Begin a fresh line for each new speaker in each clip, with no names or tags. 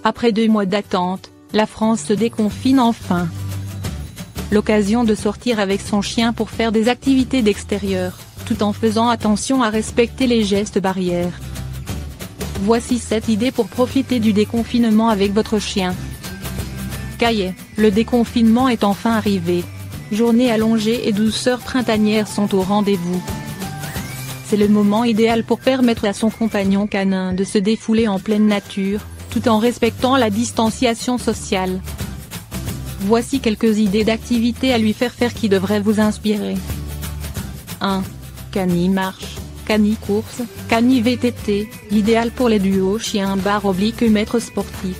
Après 2 mois d'attente, la France se déconfine enfin. L'occasion de sortir avec son chien pour faire des activités d'extérieur, tout en faisant attention à respecter les gestes barrières. Voici 7 idées pour profiter du déconfinement avec votre chien. Cahier, le déconfinement est enfin arrivé. Journées allongées et douceurs printanières sont au rendez-vous. C'est le moment idéal pour permettre à son compagnon canin de se défouler en pleine nature, tout en respectant la distanciation sociale. Voici quelques idées d'activités à lui faire faire qui devraient vous inspirer. 1. Cani marche, cani course, cani VTT, idéal pour les duos chien/maître sportif.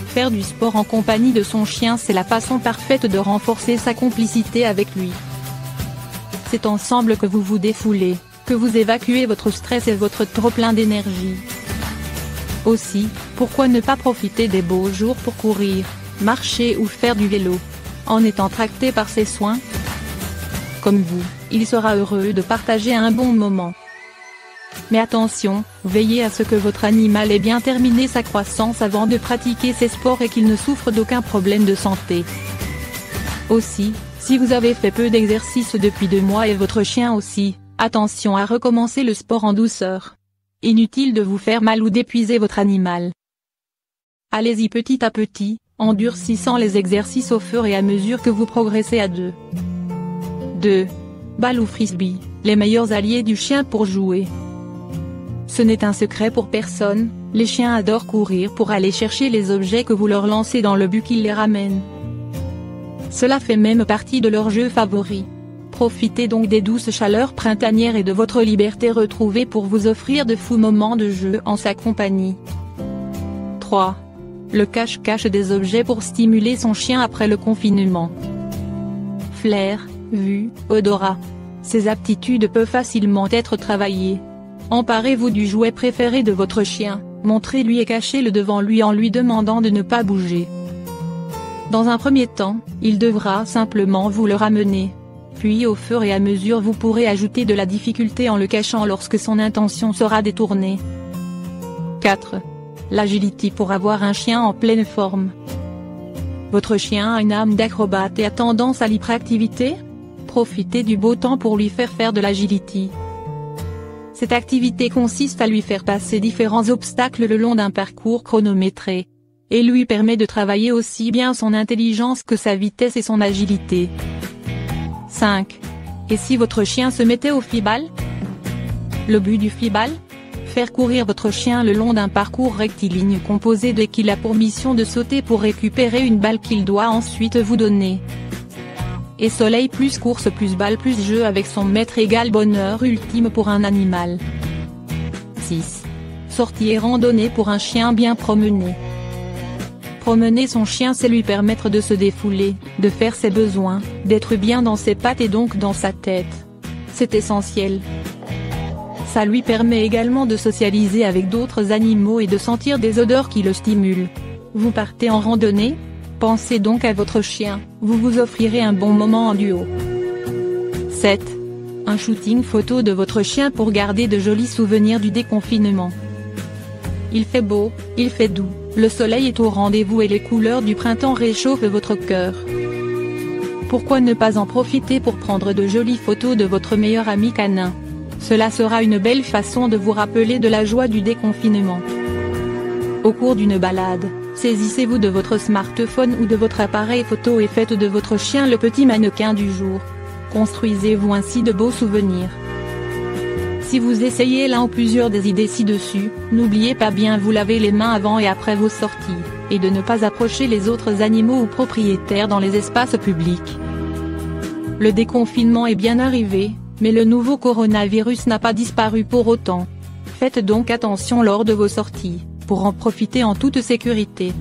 Faire du sport en compagnie de son chien, c'est la façon parfaite de renforcer sa complicité avec lui. C'est ensemble que vous vous défoulez, que vous évacuez votre stress et votre trop-plein d'énergie. Aussi, pourquoi ne pas profiter des beaux jours pour courir, marcher ou faire du vélo, en étant tracté par ses soins? Comme vous, il sera heureux de partager un bon moment. Mais attention, veillez à ce que votre animal ait bien terminé sa croissance avant de pratiquer ces sports et qu'il ne souffre d'aucun problème de santé. Aussi, si vous avez fait peu d'exercice depuis 2 mois et votre chien aussi, attention à recommencer le sport en douceur. Inutile de vous faire mal ou d'épuiser votre animal. Allez-y petit à petit, en durcissant les exercices au fur et à mesure que vous progressez à deux. 2. Balle ou frisbee, les meilleurs alliés du chien pour jouer. Ce n'est un secret pour personne, les chiens adorent courir pour aller chercher les objets que vous leur lancez dans le but qu'ils les ramènent. Cela fait même partie de leur jeu favori. Profitez donc des douces chaleurs printanières et de votre liberté retrouvée pour vous offrir de fous moments de jeu en sa compagnie. 3. Le cache-cache des objets pour stimuler son chien après le confinement. Flair, vue, odorat. Ces aptitudes peuvent facilement être travaillées. Emparez-vous du jouet préféré de votre chien, montrez-lui et cachez-le devant lui en lui demandant de ne pas bouger. Dans un premier temps, il devra simplement vous le ramener. Puis au fur et à mesure vous pourrez ajouter de la difficulté en le cachant lorsque son intention sera détournée. 4. L'agility pour avoir un chien en pleine forme. Votre chien a une âme d'acrobate et a tendance à l'hyperactivité? Profitez du beau temps pour lui faire faire de l'agility. Cette activité consiste à lui faire passer différents obstacles le long d'un parcours chronométré, et lui permet de travailler aussi bien son intelligence que sa vitesse et son agilité. 5. Et si votre chien se mettait au flyball? Le but du flyball? Faire courir votre chien le long d'un parcours rectiligne composé de qu'il a pour mission de sauter pour récupérer une balle qu'il doit ensuite vous donner. Et soleil plus course plus balle plus jeu avec son maître égale bonheur ultime pour un animal. 6. Sortie et randonnée pour un chien bien promené. Promener son chien, c'est lui permettre de se défouler, de faire ses besoins, d'être bien dans ses pattes et donc dans sa tête. C'est essentiel. Ça lui permet également de socialiser avec d'autres animaux et de sentir des odeurs qui le stimulent. Vous partez en randonnée? Pensez donc à votre chien, vous vous offrirez un bon moment en duo. 7. Un shooting photo de votre chien pour garder de jolis souvenirs du déconfinement. Il fait beau, il fait doux, le soleil est au rendez-vous et les couleurs du printemps réchauffent votre cœur. Pourquoi ne pas en profiter pour prendre de jolies photos de votre meilleur ami canin? Cela sera une belle façon de vous rappeler de la joie du déconfinement. Au cours d'une balade, saisissez-vous de votre smartphone ou de votre appareil photo et faites de votre chien le petit mannequin du jour. Construisez-vous ainsi de beaux souvenirs. Si vous essayez l'un ou plusieurs des idées ci-dessus, n'oubliez pas bien vous laver les mains avant et après vos sorties, et de ne pas approcher les autres animaux ou propriétaires dans les espaces publics. Le déconfinement est bien arrivé, mais le nouveau coronavirus n'a pas disparu pour autant. Faites donc attention lors de vos sorties, pour en profiter en toute sécurité.